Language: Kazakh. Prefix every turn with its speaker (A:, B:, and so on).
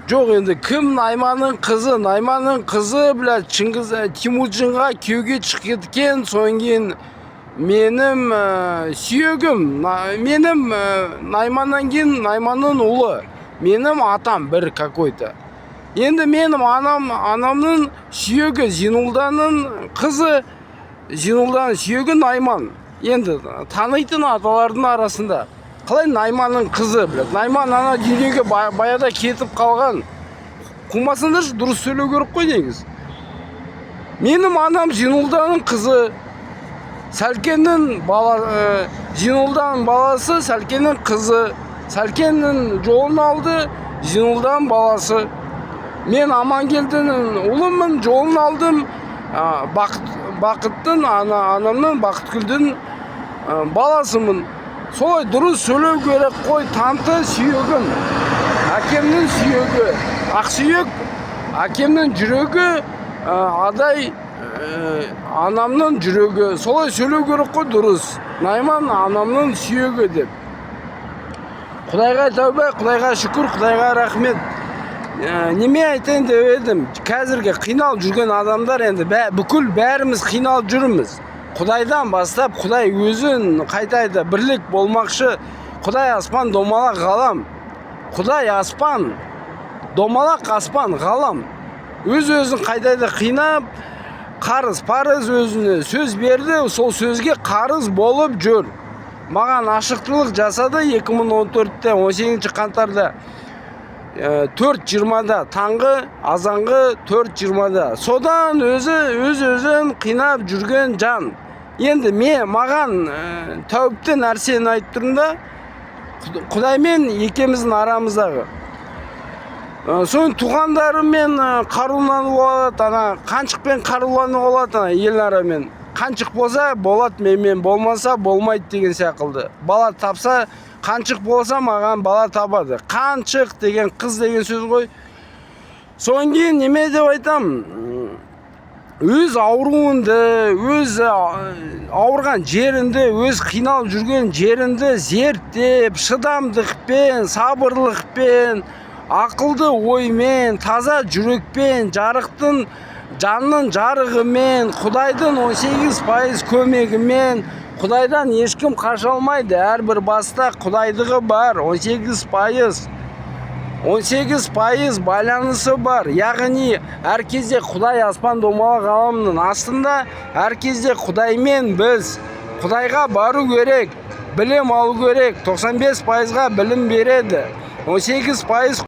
A: Жоқ, енді кім Найманның қызы біләд Чыңгыз Темучинға күйеуге шығып кеткен, содан кейін менің сүйегім, менің Найманнан кейін Найманның ұлы, менің атам бір какой-то. Енді менің анамның сүйегі Зинулданың қызы, Зинулданың сүйегі Найман. Енді танитын аталардың арасында қалай Найманның қызы біледі. Найман ана дүниеге баяда кетіп қалған. Қумасындаршы, дұрыс сөйлеу керек қой негіз. Менің анам Зинулданың қызы, Сәлкеннің Зинулданың баласы, Сәлкеннің қызы, Сәлкеннің жолын алды, Зинулданың баласы. Мен Амангелдінің ұлымын, жолын алдым, Бақыттың, анамның Бақытгүлдің баласымын. Солай дұрыс сөйлеу керек қой. Танты сүйегім, әкемнің сүйегі, ақсүйек, әкемнің жүрегі, адай анамның жүрегі. Солай сөйлеу керек қой дұрыс. Найман анамның сүйегі деп. Құдайға тәубе, Құдайға шүкір, Құдайға рахмет. Неме айтайын деп едім, қазірге қиналып жүрген адамдар, енді бүкіл бәріміз қиналып жүрміз. Құдайдан бастап, Құдай өзін қайтайды, бірлік болмақшы. Құдай аспан, домалақ ғалам. Құдай аспан, домалақ аспан ғалам. Өзін қайтайды қинап, қарыз, парыз өзіне сөз берді, сол сөзге қарыз болып жүр. Маған ашықтылық жасады 2014-те, 18 қаңтарда. 4:20-да, таңғы азанғы 4:20-да. Содан өзін қинап жүрген жан. Енді маған тәуіпті нәрсені айтып тұрмын да, Құдаймен екеміздің арамыздағы. Соң туғандарымен қаруланып олады, қаншықпен қаруланып олады, ел арамен. Қаншық болса болады менмен, болмаса болмайды деген сияқты. Бала тапса, қаншық болса маған бала табады. Қаншық деген қыз деген сөз ғой. Соң кейін неме деп айтам? Өз ауруынды, өз ауырған жерінді, өз қиналып жүрген жерінді зерттеп, шыдамдықпен, сабырлықпен, ақылды оймен, таза жүрекпен, жарықтың жанның жарығымен, Құдайдың 18% көмегімен, Құдайдан ешкім қаша алмайды. Әрбір баста Құдайдығы бар, 18% байланысы бар. Яғни әр кезде Құдай аспан домалақ ғаламның астында, әр кезде Құдаймен біз Құдайға бару керек, білім алу керек. 95%-ға білім береді, 18%